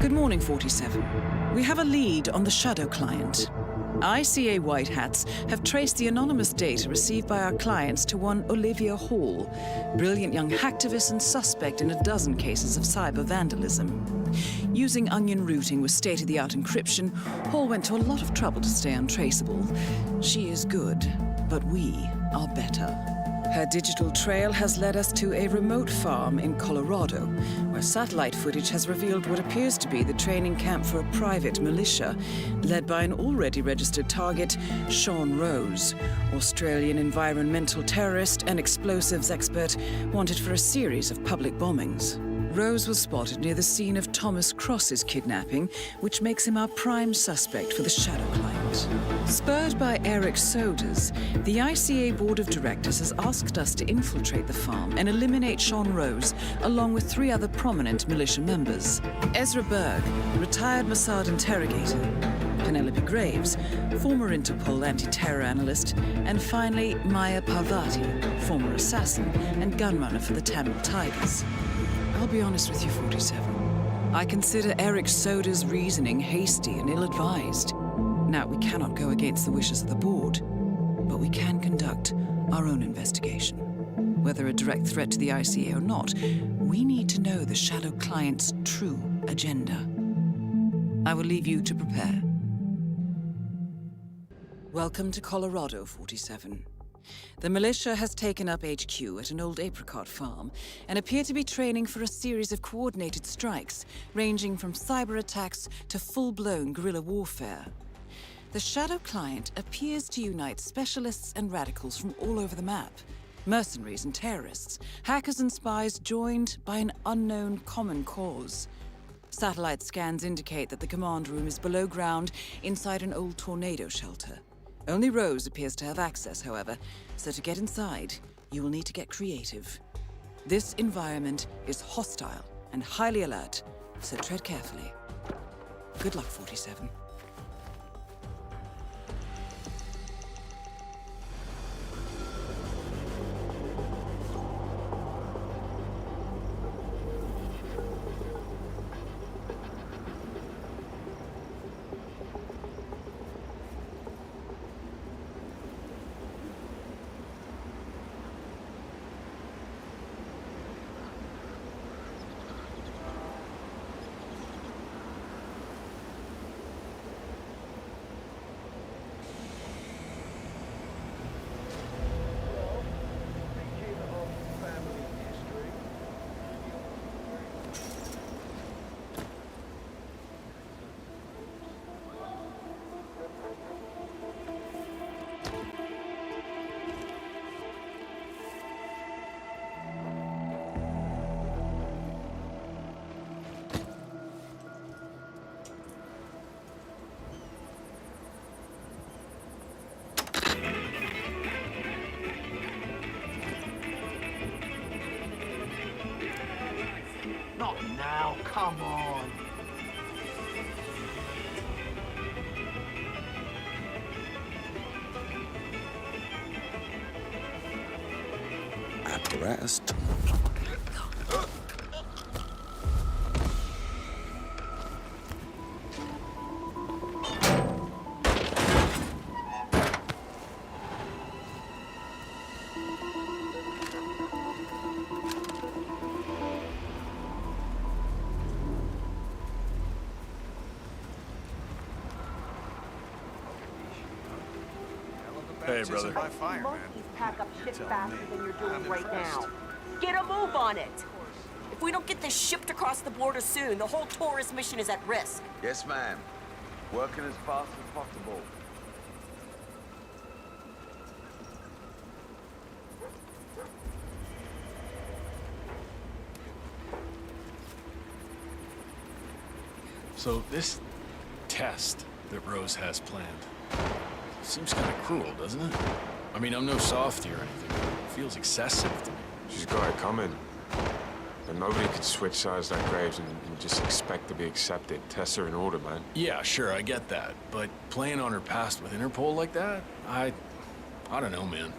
Good morning, 47. We have a lead on the Shadow client. ICA White Hats have traced the anonymous data received by our clients to one Olivia Hall, brilliant young hacktivist and suspect in a dozen cases of cyber vandalism. Using onion routing with state-of-the-art encryption, Hall went to a lot of trouble to stay untraceable. She is good, but we are better. Her digital trail has led us to a remote farm in Colorado, where satellite footage has revealed what appears to be the training camp for a private militia, led by an already registered target, Sean Rose, Australian environmental terrorist and explosives expert wanted for a series of public bombings. Rose was spotted near the scene of Thomas Cross's kidnapping, which makes him our prime suspect for the Shadow client. Spurred by Eric Sodas, the ICA Board of Directors has asked us to infiltrate the farm and eliminate Sean Rose, along with 3 other prominent militia members. Ezra Berg, retired Mossad interrogator, Penelope Graves, former Interpol anti-terror analyst, and finally Maya Parvati, former assassin and gunrunner for the Tamil Tigers. I'll be honest with you, 47. I consider Eric Soda's reasoning hasty and ill-advised. Now, we cannot go against the wishes of the board, but we can conduct our own investigation. Whether a direct threat to the ICA or not, we need to know the Shadow client's true agenda. I will leave you to prepare. Welcome to Colorado, 47. The militia has taken up HQ at an old apricot farm and appear to be training for a series of coordinated strikes, ranging from cyber attacks to full-blown guerrilla warfare. The Shadow client appears to unite specialists and radicals from all over the map, mercenaries and terrorists, hackers and spies joined by an unknown common cause. Satellite scans indicate that the command room is below ground inside an old tornado shelter. Only Rose appears to have access, however, so to get inside, you will need to get creative. This environment is hostile and highly alert, so tread carefully. Good luck, 47. Not now, come on. Apparatus. Hey, brother. By fire, man. Monkeys pack up shit tell faster me. than you're doing I'm right impressed. now. Get a move on it! If we don't get this shipped across the border soon, the whole tourist mission is at risk. Yes, ma'am. Working as fast as possible. So this test that Rose has planned seems kind of cruel, doesn't it? I mean, I'm no softie or anything, but it feels excessive to me. She's got it coming. And nobody could switch sides like Graves and just expect to be accepted. Tests are in order, man. Yeah, sure, I get that. But playing on her past with Interpol like that, I don't know, man.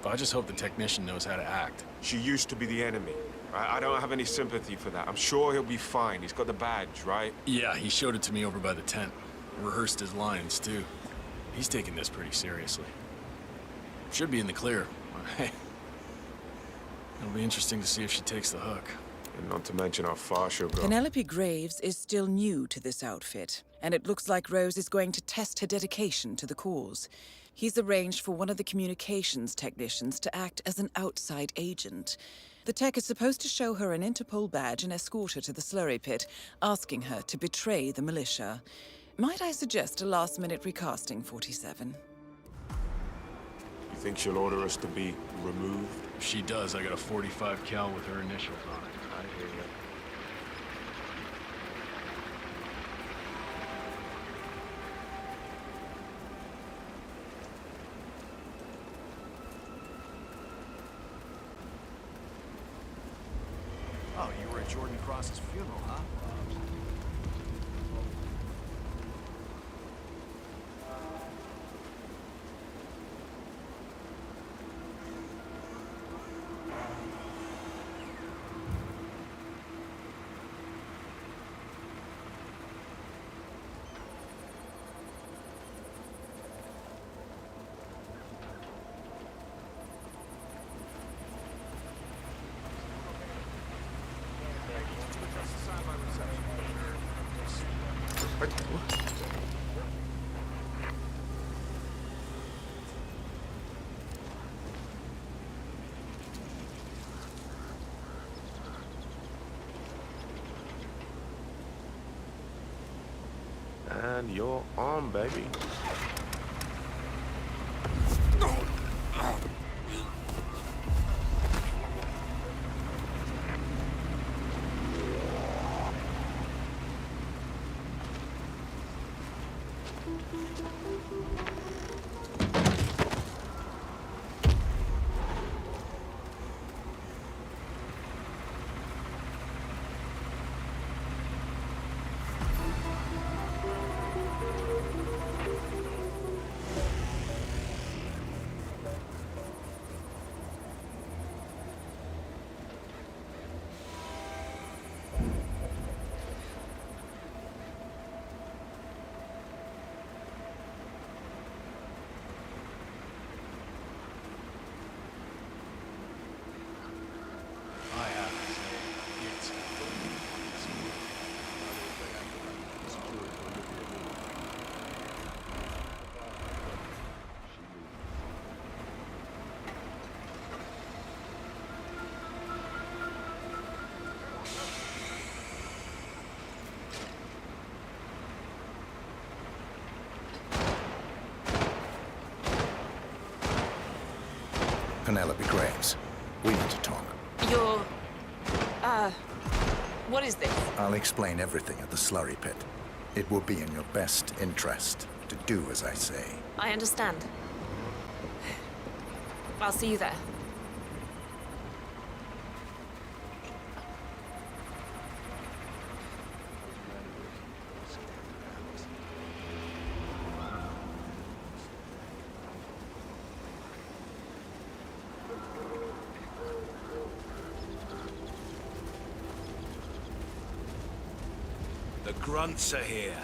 But I just hope the technician knows how to act. She used to be the enemy. I don't have any sympathy for that. I'm sure he'll be fine. He's got the badge, right? Yeah, he showed it to me over by the tent. Rehearsed his lines, too. He's taking this pretty seriously. Should be in the clear. Hey. It'll be interesting to see if she takes the hook. And not to mention how far she'll go. Penelope Graves is still new to this outfit, and it looks like Rose is going to test her dedication to the cause. He's arranged for one of the communications technicians to act as an outside agent. The tech is supposed to show her an Interpol badge and escort her to the slurry pit, asking her to betray the militia. Might I suggest a last-minute recasting, 47? You think she'll order us to be removed? If she does, I got a 45 cal with her initials on it. I hear you. Oh, you were at Jordan Cross's funeral, huh? And you're on, baby. Penelope Graves, we need to talk. What is this? I'll explain everything at the slurry pit. It will be in your best interest to do as I say. I understand. I'll see you there. The grunts are here.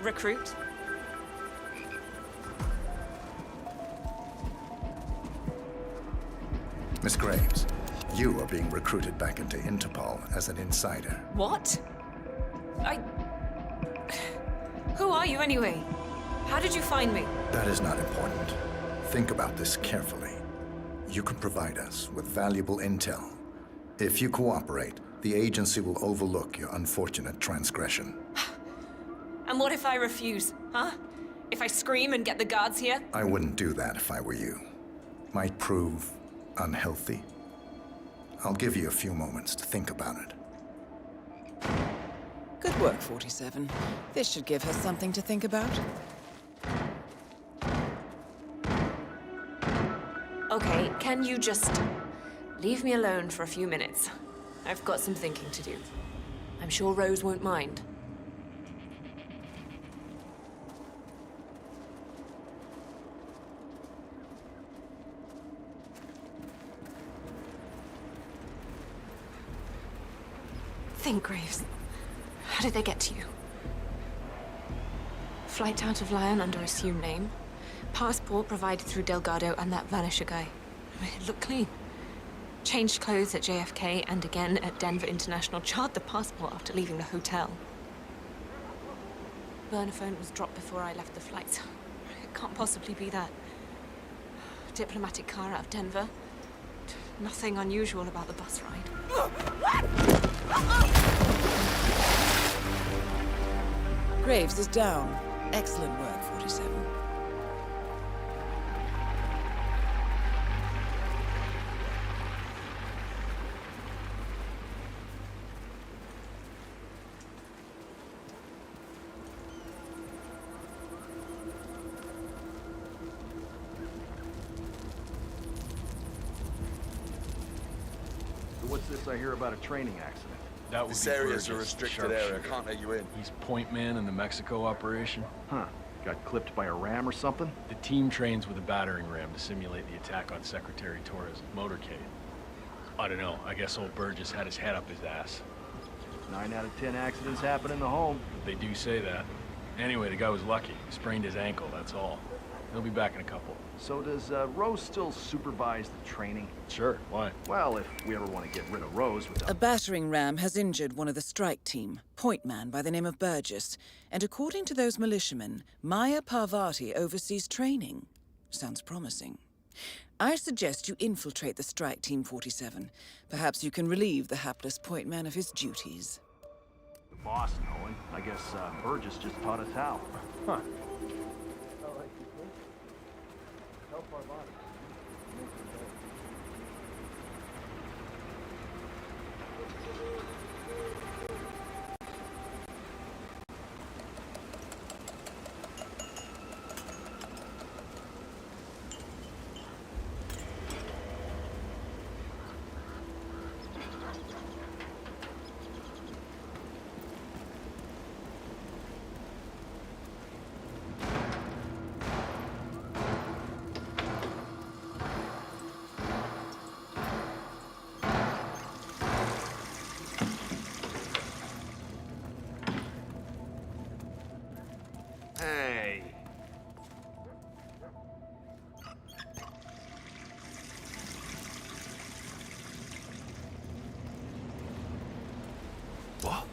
Recruit? Miss Graves, you are being recruited back into Interpol as an insider. What? Who are you anyway? How did you find me? That is not important. Think about this carefully. You can provide us with valuable intel. If you cooperate, the agency will overlook your unfortunate transgression. And what if I refuse, huh? If I scream and get the guards here? I wouldn't do that if I were you. Might prove unhealthy. I'll give you a few moments to think about it. Good work, 47. This should give her something to think about. Okay, can you just leave me alone for a few minutes? I've got some thinking to do. I'm sure Rose won't mind. Think, Graves. How did they get to you? Flight out of Lyon under assumed name. Passport provided through Delgado and that Vanisher guy. It looked clean. Changed clothes at JFK and again at Denver International. Charred the passport after leaving the hotel. Burner phone was dropped before I left the flight. It can't possibly be that. Diplomatic car out of Denver. Nothing unusual about the bus ride. Graves is down. Excellent work, 47. What's this I hear about a training accident? That would This be area's a Burgess, restricted area. sharpshooter. Can't let you in. He's point man in the Mexico operation. Huh. Got clipped by a ram or something? The team trains with a battering ram to simulate the attack on Secretary Torres' motorcade. I don't know. I guess old Burgess had his head up his ass. 9 out of 10 accidents happen in the home. They do say that. Anyway, the guy was lucky. He sprained his ankle, that's all. He'll be back in a couple. So does Rose still supervise the training? Sure, why? Well, if we ever want to get rid of Rose without... A battering ram has injured one of the strike team, point man by the name of Burgess, and according to those militiamen, Maya Parvati oversees training. Sounds promising. I suggest you infiltrate the strike team, 47. Perhaps you can relieve the hapless point man of his duties. The boss knowing. I guess Burgess just taught us how. Huh. Hey. What?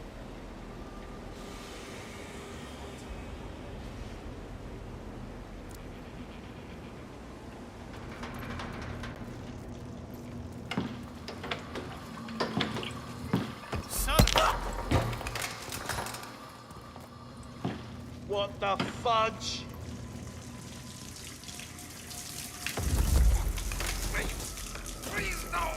What the fudge? Please, no!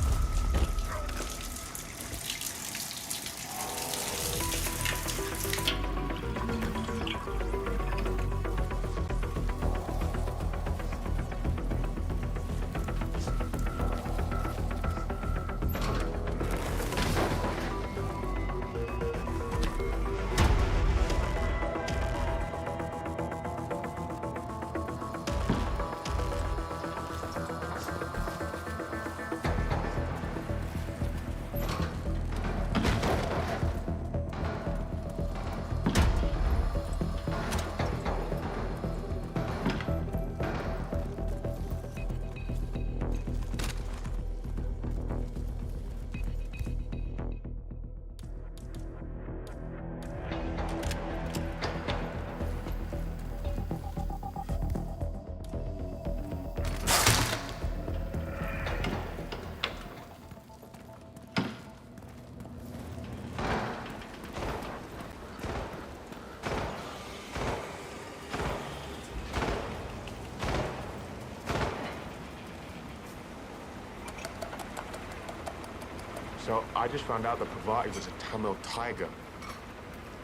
So I just found out that Parvati was a Tamil tiger.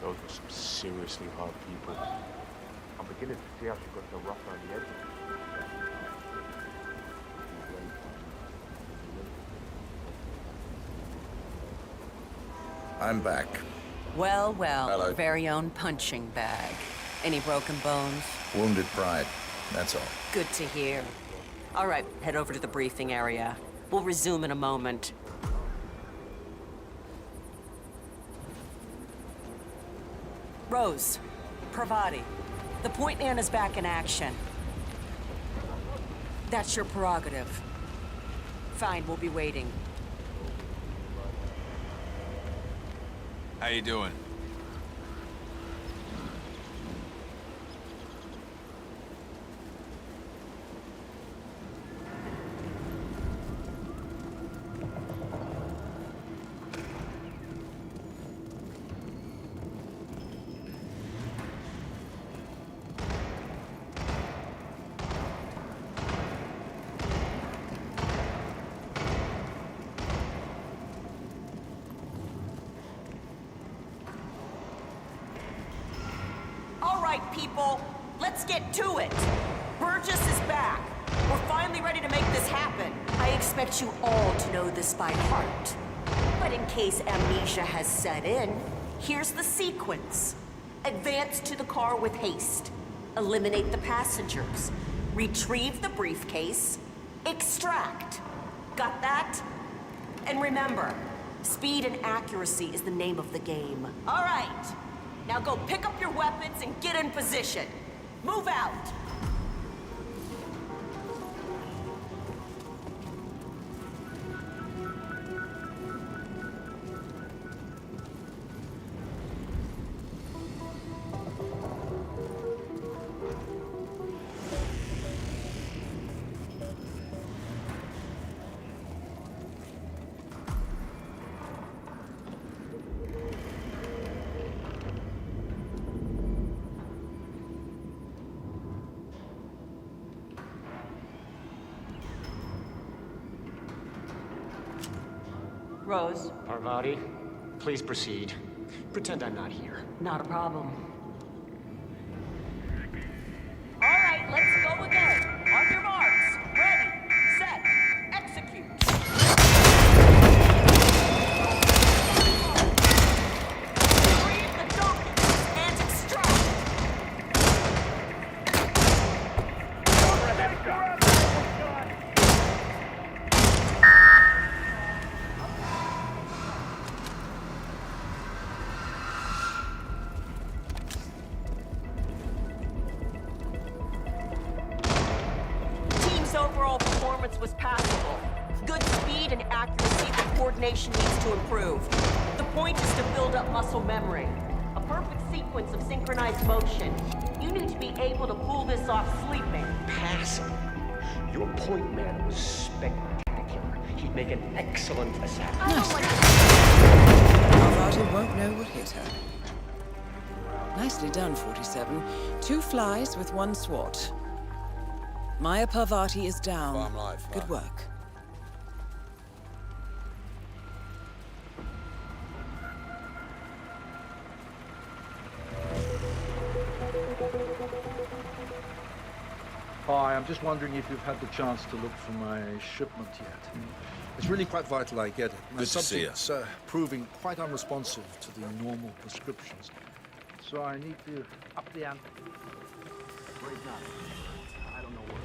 Those were some seriously hard people. I'm beginning to see how she got so rough around the edges. I'm back. Well, well, Hello. very own punching bag. Any broken bones? Wounded pride, that's all. Good to hear. All right, head over to the briefing area. We'll resume in a moment. Rose, Pravati, the point man is back in action. That's your prerogative. Fine, we'll be waiting. How you doing? People, let's get to it. Burgess is back. We're finally ready to make this happen. I expect you all to know this by heart. But in case amnesia has set in, here's the sequence. Advance to the car with haste. Eliminate the passengers. Retrieve the briefcase. Extract. Got that? And remember, speed and accuracy is the name of the game. All right. Now go pick up your weapons and get in position. Move out! Rose. Parvati, please proceed. Pretend I'm not here. Not a problem. All right, let's go again. On your marks. Ready, set, execute. Read the documents and extract. Overall performance was passable. Good speed and accuracy, but coordination needs to improve. The point is to build up muscle memory. A perfect sequence of synchronized motion. You need to be able to pull this off sleeping. Passable. Your point man was spectacular. He'd make an excellent assassin. Parvati won't know what hit her. Nicely done, 47. 2 flies with 1 swat. Maya Parvati is down. Farm life, Good work. Hi, I'm just wondering if you've had the chance to look for my shipment yet. It's really quite vital I get it. My Good to see you. subject's proving quite unresponsive to the normal prescriptions. So I need to up the ante. Great night. I don't know where.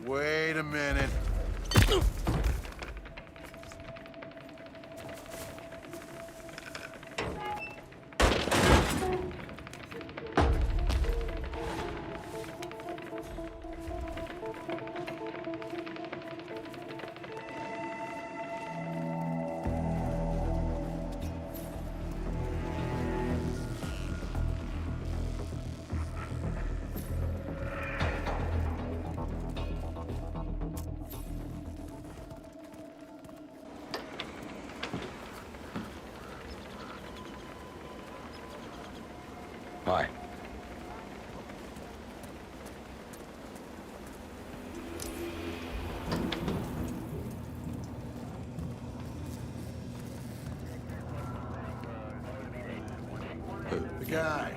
Wait a minute. Hi. The guy.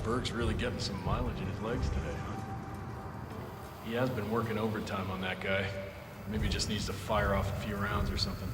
Berg's really getting some mileage in his legs today, huh? He has been working overtime on that guy. Maybe just needs to fire off a few rounds or something.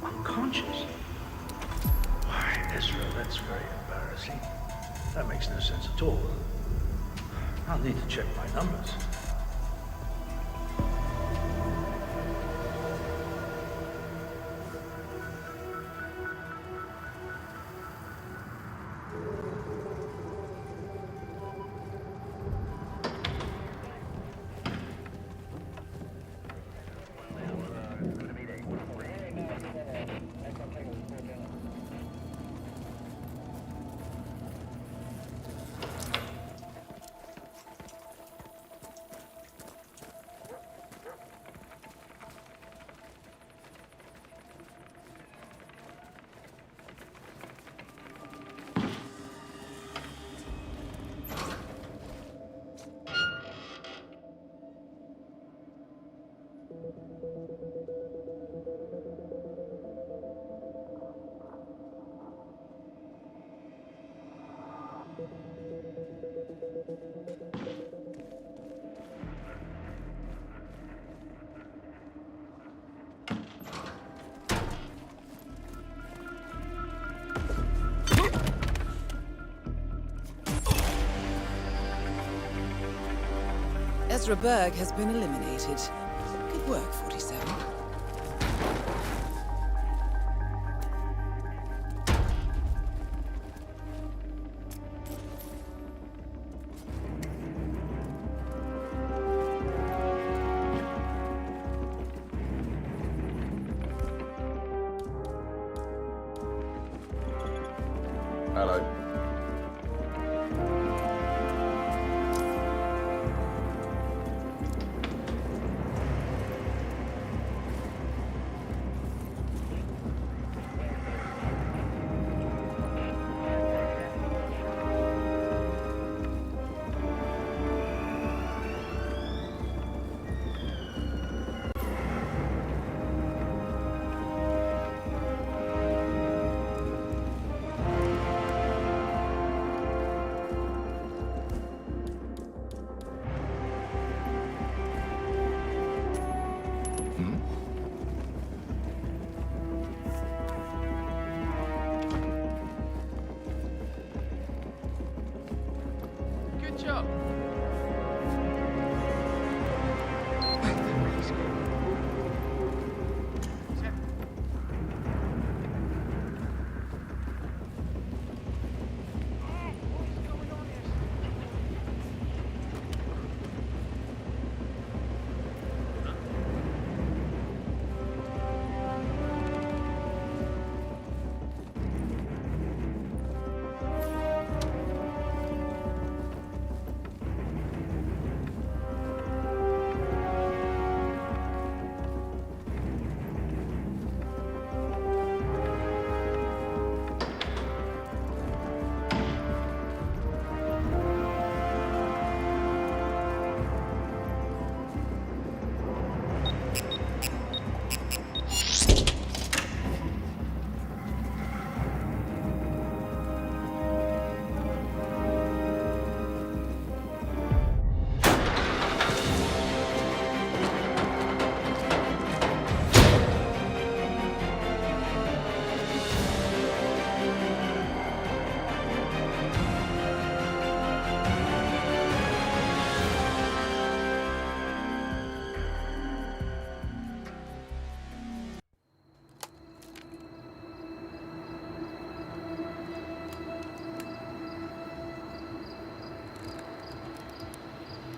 Unconscious? Why, Ezra, that's very embarrassing. That makes no sense at all. I'll need to check my numbers. Ezra Berg has been eliminated. Good work, 47. Hello.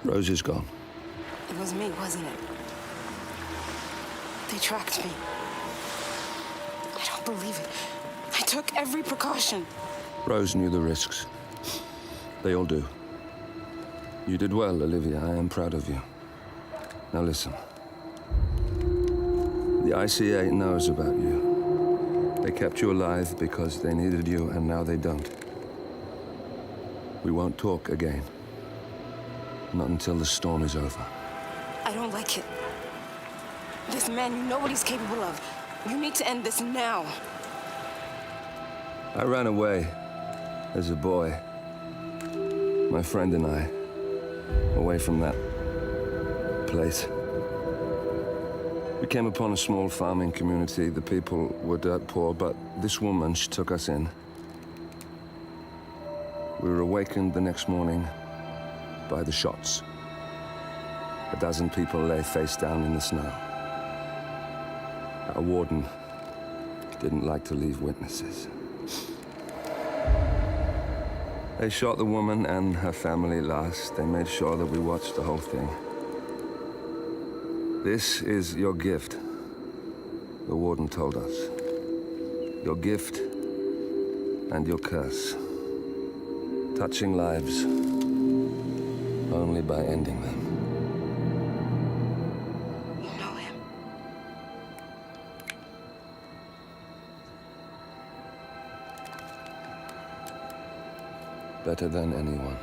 Rose is gone. It was me, wasn't it? They tracked me. I don't believe it. I took every precaution. Rose knew the risks. They all do. You did well, Olivia. I am proud of you. Now listen. The ICA knows about you. They kept you alive because they needed you, and now they don't. We won't talk again. Not until the storm is over. I don't like it. This man, you know what he's capable of. You need to end this now. I ran away as a boy. My friend and I, away from that place. We came upon a small farming community. The people were dirt poor, but this woman, she took us in. We were awakened the next morning by the shots. A dozen people lay face down in the snow. Our warden didn't like to leave witnesses. They shot the woman and her family last. They made sure that we watched the whole thing. This is your gift, the warden told us. Your gift and your curse. Touching lives only by ending them. You know him. Better than anyone.